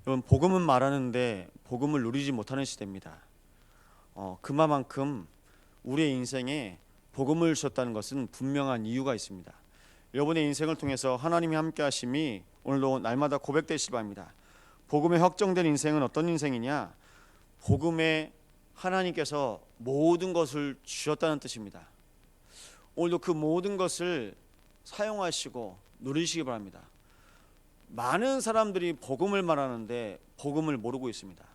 여러분, 복음은 말하는데 복음을 누리지 못하는 시대입니다. 그만큼 우리의 인생에 복음을 주셨다는 것은 분명한 이유가 있습니다. 여러분의 인생을 통해서 하나님이 함께 하심이 오늘도 날마다 고백되시기 바랍니다. 복음에 확정된 인생은 어떤 인생이냐? 복음에 하나님께서 모든 것을 주셨다는 뜻입니다. 오늘도 그 모든 것을 사용하시고 누리시기 바랍니다. 많은 사람들이 복음을 말하는데 복음을 모르고 있습니다.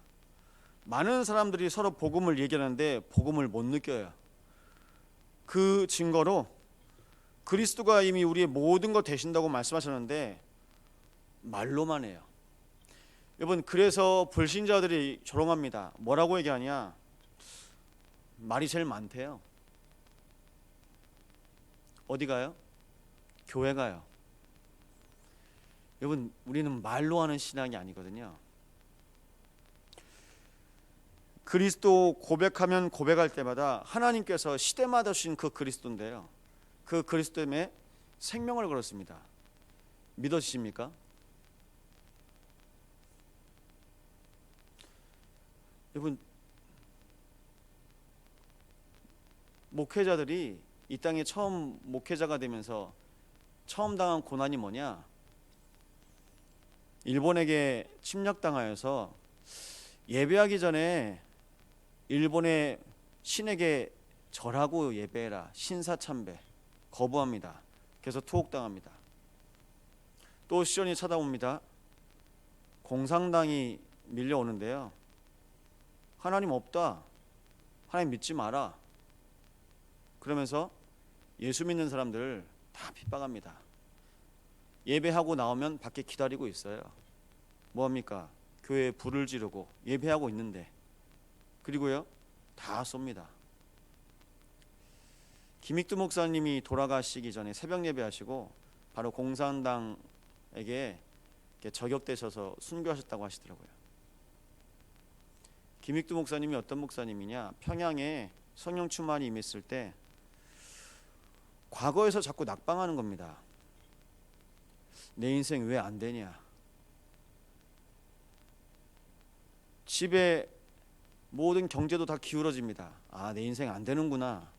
많은 사람들이 서로 복음을 얘기하는데 복음을 못 느껴요. 그 증거로 그리스도가 이미 우리의 모든 것 되신다고 말씀하셨는데 말로만 해요. 여러분, 그래서 불신자들이 조롱합니다. 뭐라고 얘기하냐? 말이 제일 많대요. 어디 가요? 교회 가요. 여러분, 우리는 말로 하는 신앙이 아니거든요. 그리스도 고백하면 고백할 때마다 하나님께서 시대마다 주신 그 그리스도인데요, 그 그리스도 때문에 생명을 걸었습니다. 믿어지십니까? 여러분, 목회자들이 이 땅에 처음 목회자가 되면서 처음 당한 고난이 뭐냐? 일본에게 침략당하여서 예배하기 전에 일본의 신에게 절하고 예배해라, 신사참배 거부합니다. 그래서 투옥당합니다. 또 시련이 찾아옵니다. 공산당이 밀려오는데요, 하나님 없다, 하나님 믿지 마라, 그러면서 예수 믿는 사람들 다 핍박합니다. 예배하고 나오면 밖에 기다리고 있어요. 뭐합니까? 교회에 불을 지르고 예배하고 있는데, 그리고요 다 쏩니다. 김익두 목사님이 돌아가시기 전에 새벽 예배하시고 바로 공산당에게 저격되셔서 순교하셨다고 하시더라고요. 김익두 목사님이 어떤 목사님이냐? 평양에 성령 충만이 임했을 때 과거에서 자꾸 낙방하는 겁니다. 내 인생 왜 안 되냐? 집에 모든 경제도 다 기울어집니다. 아, 내 인생 안 되는구나.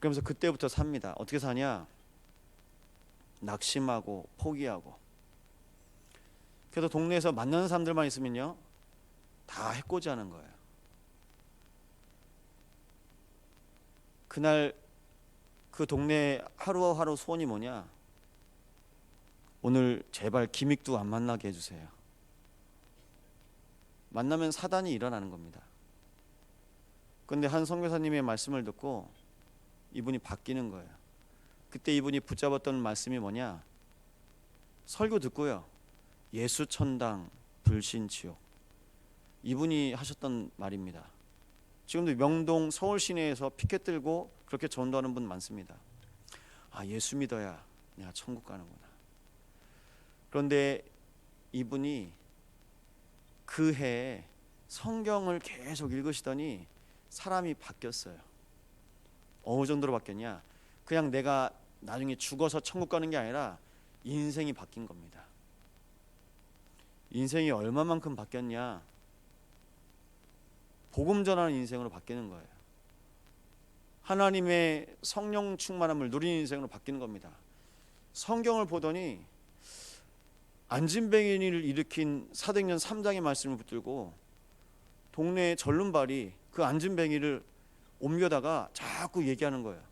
그러면서 그때부터 삽니다. 어떻게 사냐? 낙심하고 포기하고. 그래서 동네에서 만나는 사람들만 있으면요 다 해코지하는 거예요. 그날 그 동네 하루하루 소원이 뭐냐? 오늘 제발 김익두 안 만나게 해주세요. 만나면 사단이 일어나는 겁니다. 그런데 한 선교사님의 말씀을 듣고 이분이 바뀌는 거예요. 그때 이분이 붙잡았던 말씀이 뭐냐? 설교 듣고요, 예수 천당 불신 지옥, 이분이 하셨던 말입니다. 지금도 명동 서울 시내에서 피켓 들고 그렇게 전도하는 분 많습니다. 아, 예수 믿어야 내가 천국 가는구나. 그런데 이분이 그 해에 성경을 계속 읽으시더니 사람이 바뀌었어요. 어느 정도로 바뀌었냐? 그냥 내가 나중에 죽어서 천국 가는 게 아니라 인생이 바뀐 겁니다. 인생이 얼마만큼 바뀌었냐? 복음 전하는 인생으로 바뀌는 거예요. 하나님의 성령 충만함을 누리는 인생으로 바뀌는 겁니다. 성경을 보더니 안진뱅이를 일으킨 사도행전 3장의 말씀을 붙들고 동네의 절름발이 그 안진뱅이를 옮겨다가 자꾸 얘기하는 거예요.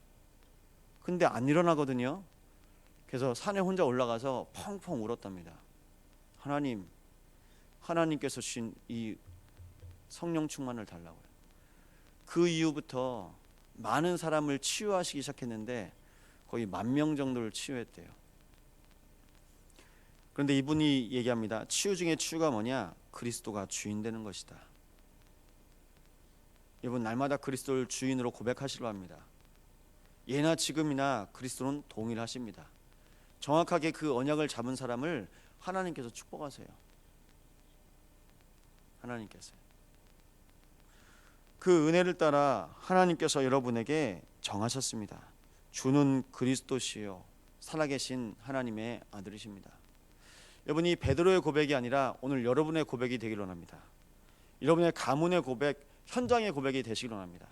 근데 안 일어나거든요. 그래서 산에 혼자 올라가서 펑펑 울었답니다. 하나님께서 주신 이 성령 충만을 달라고요. 그 이후부터 많은 사람을 치유하시기 시작했는데 거의 10,000명 정도를 치유했대요. 그런데 이분이 얘기합니다. 치유 중에 치유가 뭐냐? 그리스도가 주인 되는 것이다. 여러분, 날마다 그리스도를 주인으로 고백하시려 합니다. 예나 지금이나 그리스도는 동일하십니다. 정확하게 그 언약을 잡은 사람을 하나님께서 축복하세요. 하나님께서 그 은혜를 따라 하나님께서 여러분에게 정하셨습니다. 주는 그리스도시요 살아계신 하나님의 아들이십니다. 여러분, 이 베드로의 고백이 아니라 오늘 여러분의 고백이 되기를 원합니다. 여러분의 가문의 고백, 현장의 고백이 되시기를 원합니다.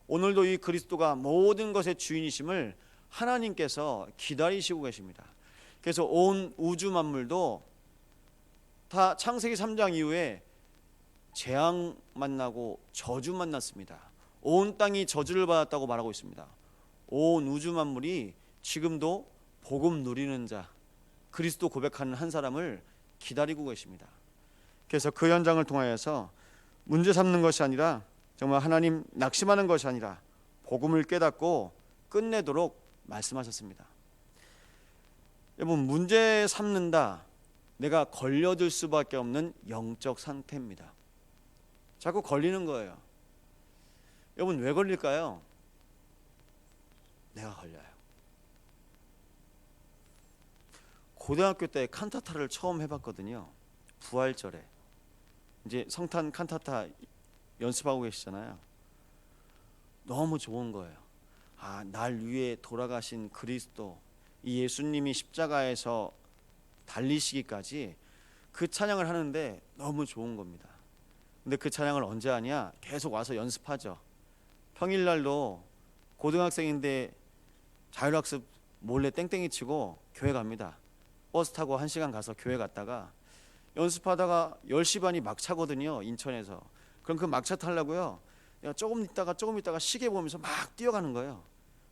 오늘도 이 그리스도가 모든 것의 주인이심을 하나님께서 기다리시고 계십니다. 그래서 온 우주 만물도 다 창세기 3장 이후에 재앙 만나고 저주 만났습니다. 온 땅이 저주를 받았다고 말하고 있습니다. 온 우주 만물이 지금도 복음 누리는 자, 그리스도 고백하는 한 사람을 기다리고 계십니다. 그래서 그 현장을 통하여서 문제 삼는 것이 아니라, 정말 하나님 낙심하는 것이 아니라 복음을 깨닫고 끝내도록 말씀하셨습니다. 여러분, 문제 삼는다, 내가 걸려들 수밖에 없는 영적 상태입니다. 자꾸 걸리는 거예요. 여러분, 왜 걸릴까요? 내가 걸려요. 고등학교 때 칸타타를 처음 해봤거든요. 부활절에 이제 성탄 칸타타 연습하고 계시잖아요. 너무 좋은 거예요. 날 위해 돌아가신 그리스도, 이 예수님이 십자가에서 달리시기까지 그 찬양을 하는데 너무 좋은 겁니다. 근데 그 찬양을 언제 하냐? 계속 와서 연습하죠. 평일날도 고등학생인데 자율학습 몰래 땡땡이 치고 교회 갑니다. 버스 타고 1시간 가서 교회 갔다가 연습하다가 10시 반이 막차거든요, 인천에서. 그럼 그 막차 타려고요, 조금 있다가 시계 보면서 막 뛰어가는 거예요.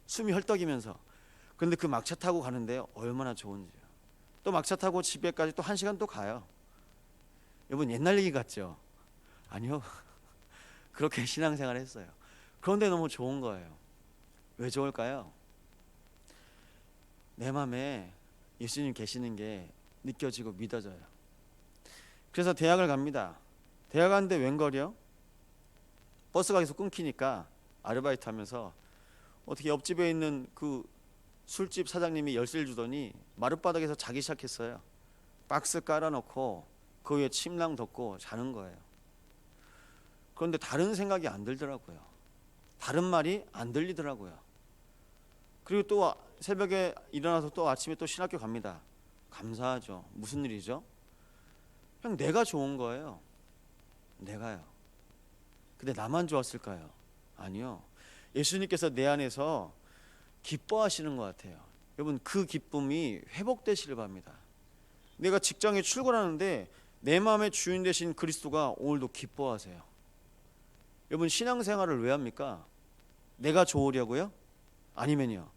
숨이 헐떡이면서. 그런데 그 막차 타고 가는데 얼마나 좋은지요. 또 막차 타고 집에까지 또 1시간 또 가요. 여러분, 옛날 얘기 같죠? 아니요. 그렇게 신앙생활 했어요. 그런데 너무 좋은 거예요. 왜 좋을까요? 내 마음에 예수님 계시는 게 느껴지고 믿어져요. 그래서 대학을 갑니다. 대학 가는데 웬걸요? 버스가 계속 끊기니까 아르바이트 하면서 어떻게 옆집에 있는 그 술집 사장님이 열쇠를 주더니 마룻바닥에서 자기 시작했어요. 박스 깔아놓고 그 위에 침낭 덮고 자는 거예요. 그런데 다른 생각이 안 들더라고요. 다른 말이 안 들리더라고요. 그리고 또 새벽에 일어나서 또 아침에 또 신학교 갑니다. 감사하죠. 무슨 일이죠? 그냥 내가 좋은 거예요. 내가요. 근데 나만 좋았을까요? 아니요. 예수님께서 내 안에서 기뻐하시는 것 같아요. 여러분, 그 기쁨이 회복되시길 바랍니다. 내가 직장에 출근하는데 내 마음의 주인 되신 그리스도가 오늘도 기뻐하세요. 여러분, 신앙생활을 왜 합니까? 내가 좋으려고요? 아니면요,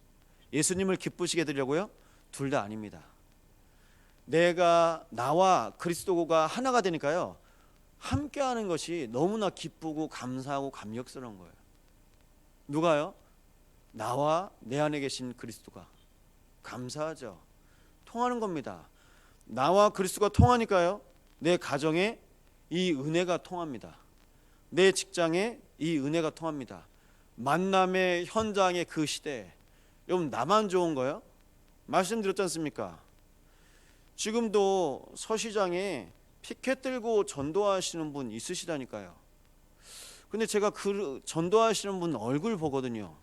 예수님을 기쁘시게 해드리려고요? 둘 다 아닙니다. 나와 그리스도가 하나가 되니까요, 함께하는 것이 너무나 기쁘고 감사하고 감격스러운 거예요. 누가요? 나와 내 안에 계신 그리스도가. 감사하죠. 통하는 겁니다. 나와 그리스도가 통하니까요, 내 가정에 이 은혜가 통합니다. 내 직장에 이 은혜가 통합니다. 만남의 현장의 그 시대에 여러분, 나만 좋은 거예요? 말씀드렸지 않습니까? 지금도 서시장에 피켓 들고 전도하시는 분 있으시다니까요. 근데 제가 그 전도하시는 분 얼굴 보거든요.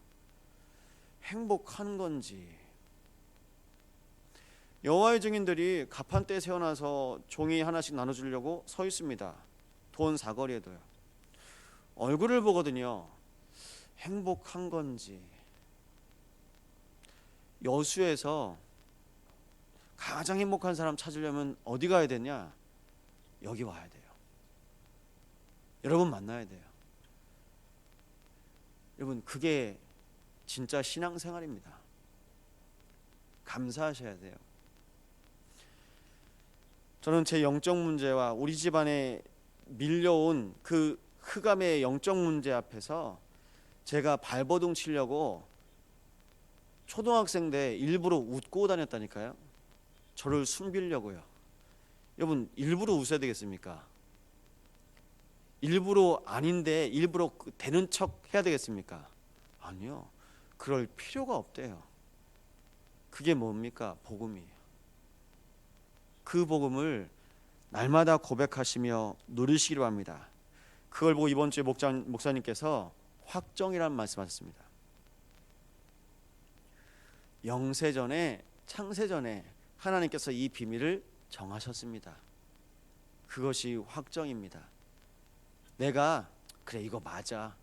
행복한 건지. 여호와의 증인들이 가판대 세워놔서 종이 하나씩 나눠주려고 서 있습니다. 돈 사거리에도요. 얼굴을 보거든요. 행복한 건지. 여수에서 가장 행복한 사람 찾으려면 어디 가야 되냐? 여기 와야 돼요. 여러분 만나야 돼요. 여러분, 그게 진짜 신앙생활입니다. 감사하셔야 돼요. 저는 제 영적 문제와 우리 집안에 밀려온 그 흑암의 영적 문제 앞에서 제가 발버둥 치려고 초등학생 때 일부러 웃고 다녔다니까요. 저를 숨기려고요. 여러분, 일부러 웃어야 되겠습니까? 일부러 아닌데 일부러 되는 척 해야 되겠습니까? 아니요. 그럴 필요가 없대요. 그게 뭡니까? 복음이에요. 그 복음을 날마다 고백하시며 누리시기로 합니다. 그걸 보고 이번 주에 목사님께서 확정이라는 말씀하셨습니다. 영세전에 창세전에 하나님께서 이 비밀을 정하셨습니다. 그것이 확정입니다. 내가 그래 이거 맞아,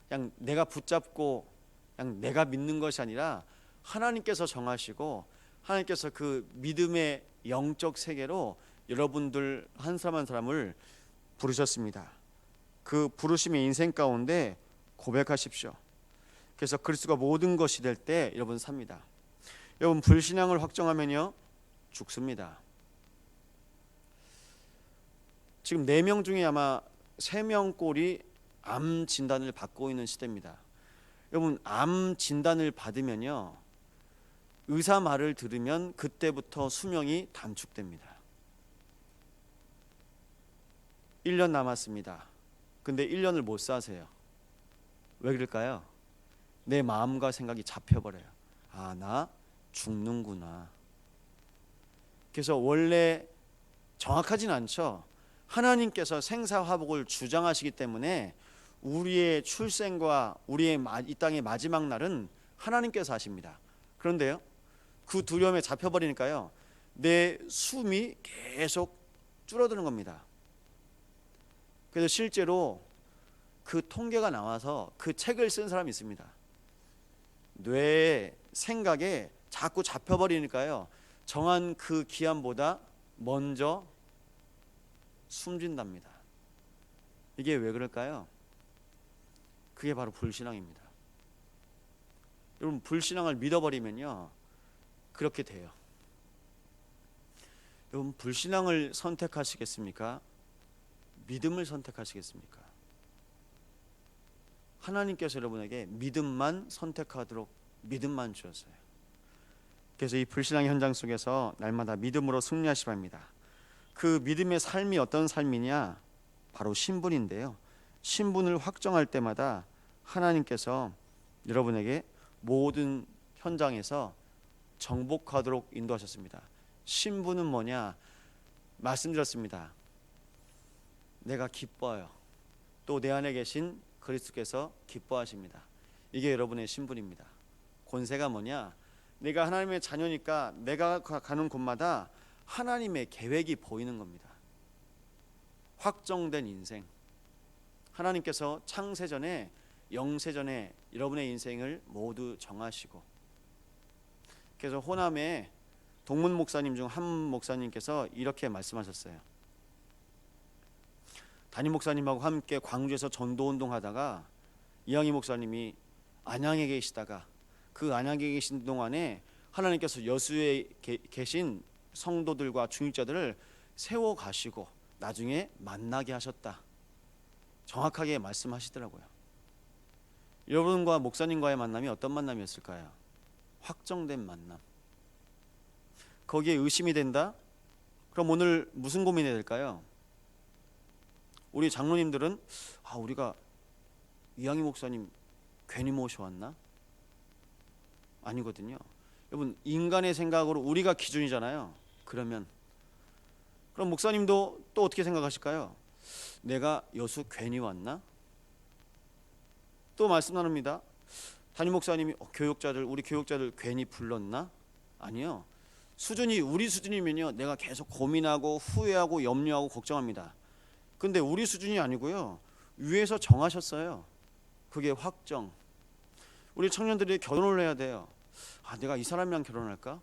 그냥 내가 붙잡고 그냥 내가 믿는 것이 아니라 하나님께서 정하시고 하나님께서 그 믿음의 영적 세계로 여러분들 한 사람 한 사람을 부르셨습니다. 그 부르심의 인생 가운데 고백하십시오. 그래서 그리스도가 모든 것이 될 때 여러분 삽니다. 여러분 불신앙을 확정하면요 죽습니다. 지금 4명 중에 아마 3명 꼴이 암 진단을 받고 있는 시대입니다. 여러분 암 진단을 받으면요 의사 말을 들으면 그때부터 수명이 단축됩니다. 1년 남았습니다. 근데 1년을 못 사세요. 왜 그럴까요? 내 마음과 생각이 잡혀버려요. 아, 나 죽는구나. 그래서 원래 정확하진 않죠. 하나님께서 생사화복을 주장하시기 때문에 우리의 출생과 우리의 이 땅의 마지막 날은 하나님께서 하십니다. 그런데요 그 두려움에 잡혀버리니까요 내 숨이 계속 줄어드는 겁니다. 그래서 실제로 그 통계가 나와서 그 책을 쓴 사람이 있습니다. 뇌의 생각에 자꾸 잡혀버리니까요 정한 그 기한보다 먼저 숨진답니다. 이게 왜 그럴까요? 그게 바로 불신앙입니다. 여러분 불신앙을 믿어버리면요 그렇게 돼요. 여러분 불신앙을 선택하시겠습니까? 믿음을 선택하시겠습니까? 하나님께서 여러분에게 믿음만 선택하도록 믿음만 주었어요. 그래서 이 불신앙의 현장 속에서 날마다 믿음으로 승리하시 바랍니다. 그 믿음의 삶이 어떤 삶이냐? 바로 신분인데요. 신분을 확정할 때마다 하나님께서 여러분에게 모든 현장에서 정복하도록 인도하셨습니다. 신분은 뭐냐? 말씀드렸습니다. 내가 기뻐요. 또 내 안에 계신 그리스도께서 기뻐하십니다. 이게 여러분의 신분입니다. 권세가 뭐냐? 내가 하나님의 자녀니까 내가 가는 곳마다 하나님의 계획이 보이는 겁니다. 확정된 인생. 하나님께서 창세전에 영세전에 여러분의 인생을 모두 정하시고, 그래서 호남에 동문 목사님 중 한 목사님께서 이렇게 말씀하셨어요. 담임 목사님하고 함께 광주에서 전도운동 하다가 이양희 목사님이 안양에 계시다가 그 안양에 계신 동안에 하나님께서 여수에 계신 성도들과 중직자들을 세워 가시고 나중에 만나게 하셨다. 정확하게 말씀하시더라고요. 여러분과 목사님과의 만남이 어떤 만남이었을까요? 확정된 만남. 거기에 의심이 된다? 그럼 오늘 무슨 고민해야 될까요? 우리 장로님들은 우리가 이양희 목사님 괜히 모셔왔나? 아니거든요. 여러분 인간의 생각으로 우리가 기준이잖아요. 그럼 목사님도 또 어떻게 생각하실까요? 내가 여수 괜히 왔나? 또 말씀 나눕니다. 담임 목사님이 우리 교육자들 괜히 불렀나? 아니요. 수준이 우리 수준이면요 내가 계속 고민하고 후회하고 염려하고 걱정합니다. 근데 우리 수준이 아니고요 위에서 정하셨어요. 그게 확정. 우리 청년들이 결혼을 해야 돼요. 내가 이 사람이랑 결혼할까?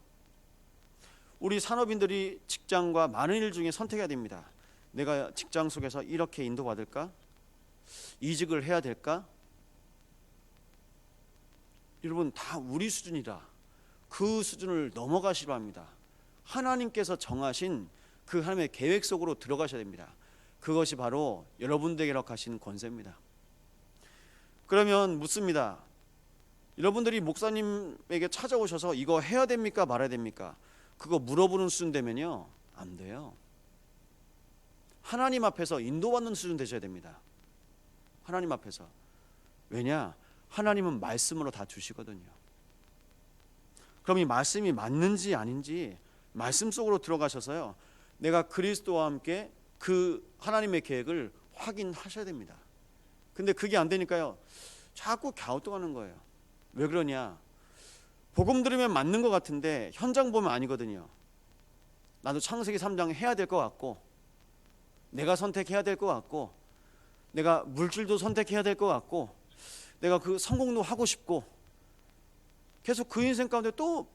우리 산업인들이 직장과 많은 일 중에 선택해야 됩니다. 내가 직장 속에서 이렇게 인도받을까? 이직을 해야 될까? 여러분 다 우리 수준이라 그 수준을 넘어가시기 바랍니다. 하나님께서 정하신 그 하나님의 계획 속으로 들어가셔야 됩니다. 그것이 바로 여러분들에게 허락하신 권세입니다. 그러면 묻습니다. 여러분들이 목사님에게 찾아오셔서 이거 해야 됩니까 말아야 됩니까? 그거 물어보는 수준 되면요 안 돼요. 하나님 앞에서 인도받는 수준 되셔야 됩니다. 하나님 앞에서. 왜냐? 하나님은 말씀으로 다 주시거든요. 그럼 이 말씀이 맞는지 아닌지 말씀 속으로 들어가셔서요 내가 그리스도와 함께 그 하나님의 계획을 확인하셔야 됩니다. 근데 그게 안 되니까요 자꾸 갸우뚱하는 거예요. 왜 그러냐? 복음 들으면 맞는 것 같은데 현장 보면 아니거든요. 나도 창세기 3장 해야 될 것 같고, 내가 선택해야 될 것 같고, 내가 물질도 선택해야 될 것 같고, 내가 그 성공도 하고 싶고, 계속 그 인생 가운데 또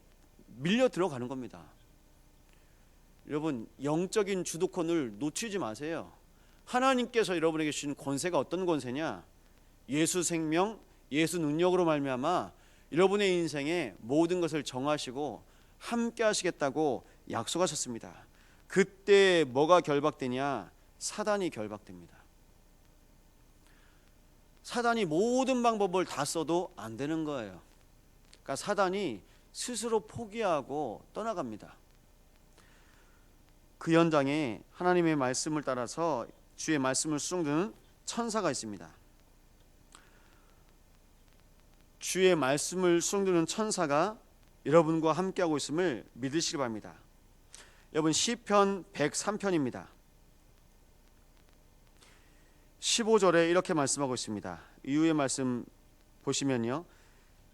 밀려 들어가는 겁니다. 여러분, 영적인 주도권을 놓치지 마세요. 하나님께서 여러분에게 주신 권세가 어떤 권세냐? 예수 생명, 예수 능력으로 말미암아 여러분의 인생에 모든 것을 정하시고 함께 하시겠다고 약속하셨습니다. 그때 뭐가 결박되냐? 사단이 결박됩니다. 사단이 모든 방법을 다 써도 안 되는 거예요. 그러니까 사단이 스스로 포기하고 떠나갑니다. 그 현장에 하나님의 말씀을 따라서 주의 말씀을 수종드는 천사가 있습니다. 주의 말씀을 수종드는 천사가 여러분과 함께하고 있음을 믿으시기 바랍니다. 여러분, 시편 103편입니다. 15절에 이렇게 말씀하고 있습니다. 이후의 말씀 보시면요,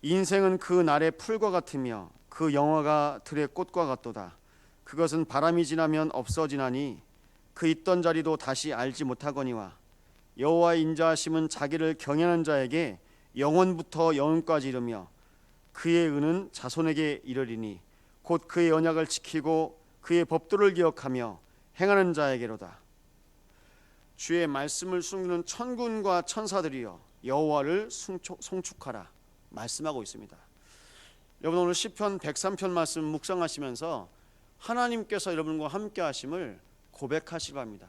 인생은 그 날의 풀과 같으며 그 영화가 들의 꽃과 같도다. 그것은 바람이 지나면 없어지나니 그 있던 자리도 다시 알지 못하거니와 여호와의 인자하심은 자기를 경외하는 자에게 영원부터 영원까지 이르며 그의 은은 자손에게 이르리니 곧 그의 언약을 지키고 그의 법도를 기억하며 행하는 자에게로다. 주의 말씀을 숨기는 천군과 천사들이여 여호와를 송축하라 말씀하고 있습니다. 여러분, 오늘 시편 103편 말씀 묵상하시면서 하나님께서 여러분과 함께 하심을 고백하시기 바랍니다.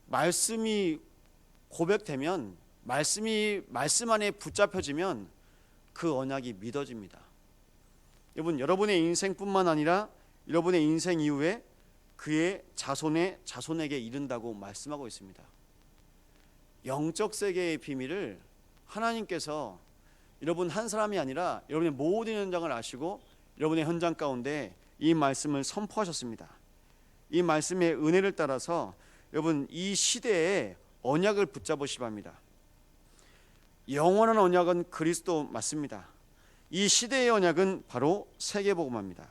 말씀이 고백되면, 말씀 안에 붙잡혀지면 그 언약이 믿어집니다. 여러분, 여러분의 인생뿐만 아니라 여러분의 인생 이후에 그의 자손의 자손에게 이른다고 말씀하고 있습니다. 영적 세계의 비밀을 하나님께서 여러분 한 사람이 아니라 여러분의 모든 현장을 아시고 여러분의 현장 가운데 이 말씀을 선포하셨습니다. 이 말씀의 은혜를 따라서 여러분 이 시대에 언약을 붙잡으시기 바랍니다. 영원한 언약은 그리스도 맞습니다. 이 시대의 언약은 바로 세계복음화입니다.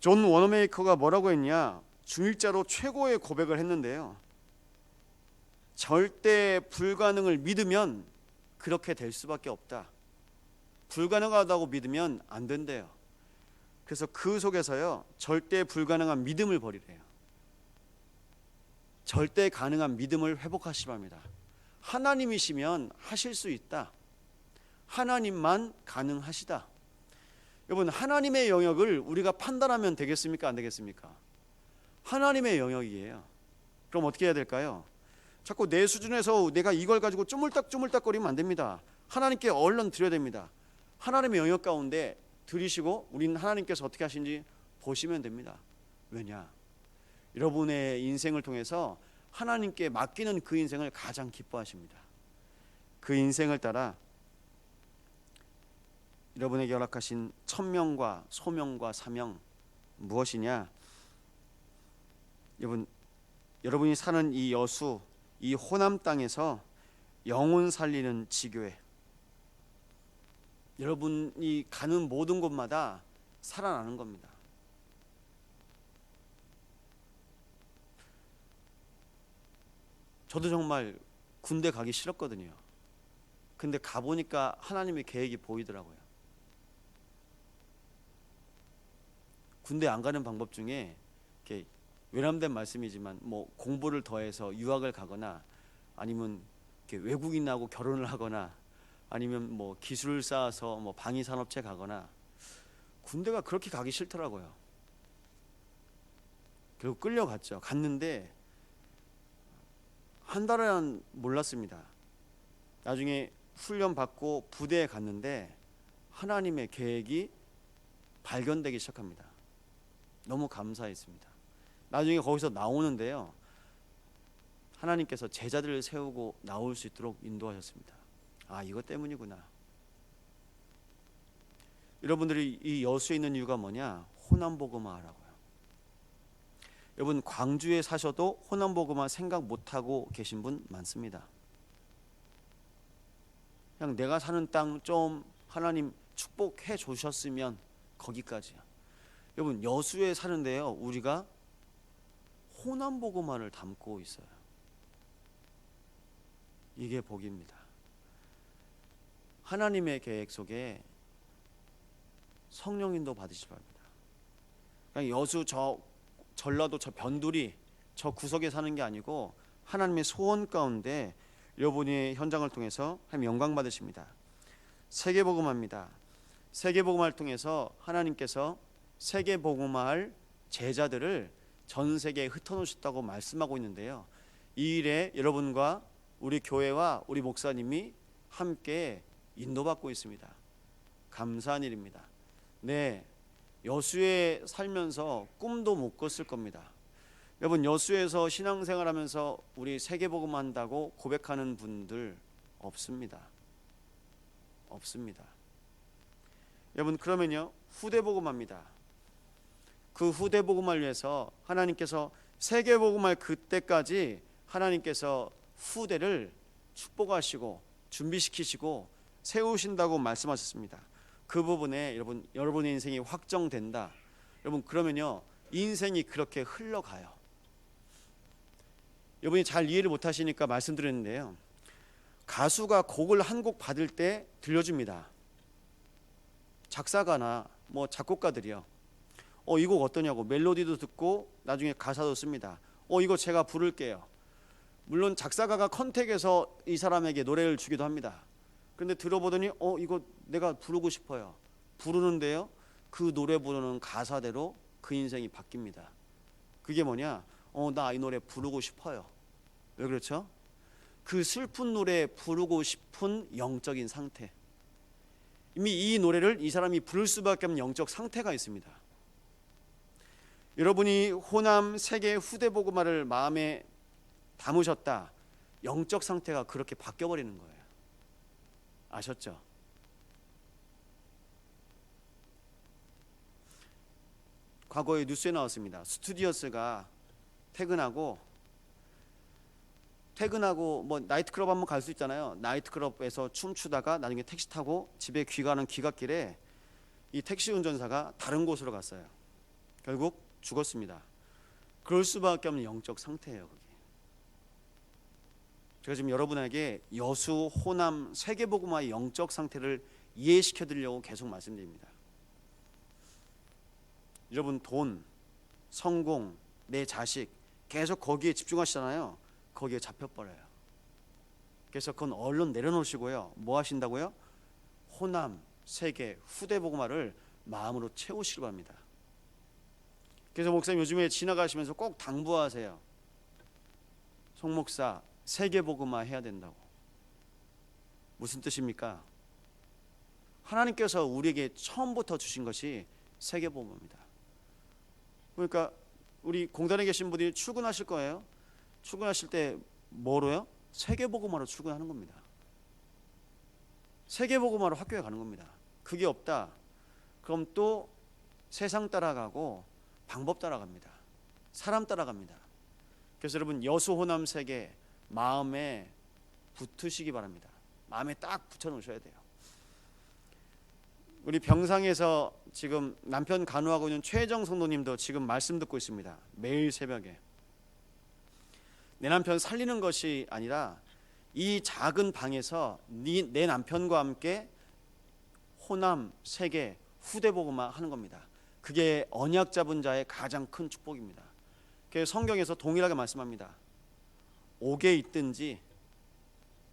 존 워너메이커가 뭐라고 했냐? 중일자로 최고의 고백을 했는데요, 절대 불가능을 믿으면 그렇게 될 수밖에 없다. 불가능하다고 믿으면 안 된대요. 그래서 그 속에서요, 절대 불가능한 믿음을 버리래요. 절대 가능한 믿음을 회복하시기 바랍니다. 하나님이시면 하실 수 있다. 하나님만 가능하시다. 여러분, 하나님의 영역을 우리가 판단하면 되겠습니까? 안 되겠습니까? 하나님의 영역이에요. 그럼 어떻게 해야 될까요? 자꾸 내 수준에서 내가 이걸 가지고 쪼물딱쪼물딱거리면 안 됩니다. 하나님께 얼른 드려야 됩니다. 하나님의 영역 가운데 드리시고 우리는 하나님께서 어떻게 하신지 보시면 됩니다. 왜냐? 여러분의 인생을 통해서 하나님께 맡기는 그 인생을 가장 기뻐하십니다. 그 인생을 따라 여러분에게 허락하신 천명과 소명과 사명 무엇이냐? 여러분이 사는 이 여수, 이 호남 땅에서 영혼 살리는 지교회, 여러분이 가는 모든 곳마다 살아나는 겁니다. 저도 정말 군대 가기 싫었거든요. 근데 가보니까 하나님의 계획이 보이더라고요. 군대 안 가는 방법 중에 이렇게 외람된 말씀이지만 뭐 공부를 더해서 유학을 가거나 아니면 이렇게 외국인하고 결혼을 하거나 아니면 뭐 기술을 쌓아서 뭐 방위 산업체 가거나, 군대가 그렇게 가기 싫더라고요. 결국 끌려갔죠. 갔는데 한 달은 몰랐습니다. 나중에 훈련 받고 부대에 갔는데 하나님의 계획이 발견되기 시작합니다. 너무 감사했습니다. 나중에 거기서 나오는데요, 하나님께서 제자들을 세우고 나올 수 있도록 인도하셨습니다. 아, 이것 때문이구나. 여러분들이 이 여수에 있는 이유가 뭐냐? 호남복음화라고요. 여러분, 광주에 사셔도 호남복음화 생각 못하고 계신 분 많습니다. 그냥 내가 사는 땅 좀 하나님 축복해 주셨으면 거기까지요. 여러분 여수에 사는데요, 우리가 호남 복음화를 담고 있어요. 이게 복입니다. 하나님의 계획 속에 성령인도 받으시기 바랍니다. 그냥 여수 저 전라도 저 변두리 저 구석에 사는 게 아니고 하나님의 소원 가운데 여러분의 현장을 통해서 하나님 영광 받으십니다. 세계복음화입니다. 세계복음화를 통해서 하나님께서 세계복음화할 제자들을 전 세계에 흩어놓으셨다고 말씀하고 있는데요, 이 일에 여러분과 우리 교회와 우리 목사님이 함께 인도받고 있습니다. 감사한 일입니다. 네, 여수에 살면서 꿈도 못 꿨을 겁니다. 여러분 여수에서 신앙생활하면서 우리 세계복음 한다고 고백하는 분들 없습니다. 없습니다. 여러분 그러면요, 후대복음합니다. 그 후대복음을 위해서 하나님께서 세계복음할 그때까지 하나님께서 후대를 축복하시고 준비시키시고 세우신다고 말씀하셨습니다. 그 부분에 여러분의 인생이 확정된다. 여러분 그러면요, 인생이 그렇게 흘러가요. 여러분이 잘 이해를 못하시니까 말씀드렸는데요, 가수가 곡을 한 곡 받을 때 들려줍니다. 작사가나 뭐 작곡가들이요, 이 곡 어떠냐고 멜로디도 듣고 나중에 가사도 씁니다. 이거 제가 부를게요. 물론 작사가가 컨택해서 이 사람에게 노래를 주기도 합니다. 그런데 들어보더니 이거 내가 부르고 싶어요. 부르는데요, 그 노래 부르는 가사대로 그 인생이 바뀝니다. 그게 뭐냐? 나 이 노래 부르고 싶어요. 왜 그렇죠? 그 슬픈 노래 부르고 싶은 영적인 상태, 이미 이 노래를 이 사람이 부를 수밖에 없는 영적 상태가 있습니다. 여러분이 호남 세계 후대복음화를 마음에 담으셨다, 영적 상태가 그렇게 바뀌어버리는 거예요. 아셨죠? 과거에 뉴스에 나왔습니다. 스튜디오스가 퇴근하고 뭐 나이트클럽 한번 갈 수 있잖아요. 나이트클럽에서 춤추다가 나중에 택시 타고 집에 귀가하는 귀갓길에 이 택시 운전사가 다른 곳으로 갔어요. 결국 죽었습니다. 그럴 수밖에 없는 영적 상태예요. 그게. 제가 지금 여러분에게 여수 호남 세계복음화의 영적 상태를 이해시켜 드리려고 계속 말씀드립니다. 여러분 돈, 성공, 내 자식 계속 거기에 집중하시잖아요. 거기에 잡혀버려요. 그래서 그건 얼른 내려놓으시고요, 뭐 하신다고요? 호남 세계 후대복음화를 마음으로 채우시기 바랍니다. 그래서 목사님 요즘에 지나가시면서 꼭 당부하세요. 송 목사 세계복음화 해야 된다고. 무슨 뜻입니까? 하나님께서 우리에게 처음부터 주신 것이 세계복음입니다. 그러니까 우리 공단에 계신 분들이 출근하실 거예요. 출근하실 때 뭐로요? 세계복음화로 출근하는 겁니다. 세계복음화로 학교에 가는 겁니다. 그게 없다, 그럼 또 세상 따라가고 방법 따라갑니다. 사람 따라갑니다. 그래서 여러분 여수 호남 세계 마음에 붙으시기 바랍니다. 마음에 딱 붙여놓으셔야 돼요. 우리 병상에서 지금 남편 간호하고 있는 최정 성도님도 지금 말씀 듣고 있습니다. 매일 새벽에 내 남편 살리는 것이 아니라 이 작은 방에서 내 남편과 함께 호남 세계 후대복음화 하는 겁니다. 그게 언약 잡은 자의 가장 큰 축복입니다. 그래서 성경에서 동일하게 말씀합니다. 옥에 있든지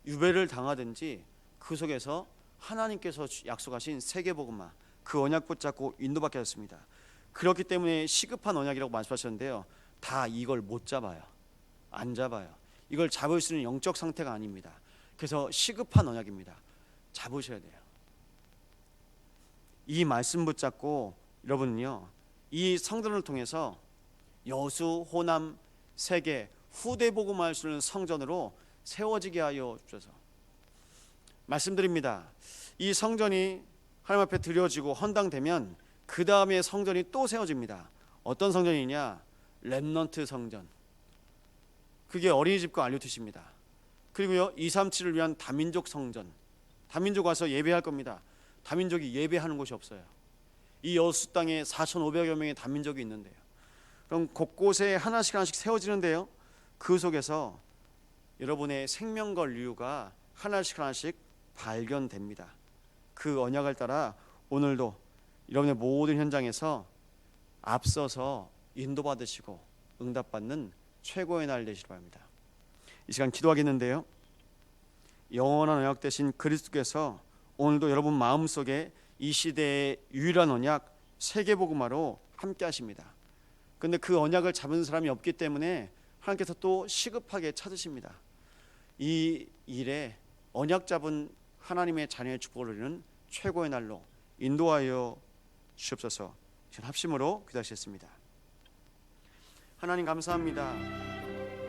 유배를 당하든지 그 속에서 하나님께서 약속하신 세계복음화, 그 언약 붙잡고 인도받게 하셨습니다. 그렇기 때문에 시급한 언약이라고 말씀하셨는데요, 다 이걸 못 잡아요. 안 잡아요. 이걸 잡을 수 있는 영적 상태가 아닙니다. 그래서 시급한 언약입니다. 잡으셔야 돼요. 이 말씀 붙잡고 여러분은요, 이 성전을 통해서 여수 호남 세계 후대복음화할 수 있는 성전으로 세워지게 하여 주셔서 말씀드립니다. 이 성전이 하나님 앞에 드려지고 헌당되면 그 다음에 성전이 또 세워집니다. 어떤 성전이냐? 렘넌트 성전. 그게 어린이집과 알류티시입니다. 그리고요 237을 위한 다민족 성전. 다민족 와서 예배할 겁니다. 다민족이 예배하는 곳이 없어요. 이 여수 땅에 4,500여 명의 다민족이 있는데요. 그럼 곳곳에 하나씩 하나씩 세워지는데요. 그 속에서 여러분의 생명과 유가 하나씩 하나씩 발견됩니다. 그 언약을 따라 오늘도 여러분의 모든 현장에서 앞서서 인도받으시고 응답받는 최고의 날 되시길 바랍니다. 이 시간 기도하겠는데요. 영원한 언약 되신 그리스도께서 오늘도 여러분 마음속에 이 시대의 유일한 언약 세계복음화로 함께 하십니다. 그런데 그 언약을 잡은 사람이 없기 때문에 하나님께서 또 시급하게 찾으십니다. 이 일에 언약 잡은 하나님의 자녀의 축복을 누리는 최고의 날로 인도하여 주옵소서. 합심으로 기도하시겠습니다. 하나님 감사합니다.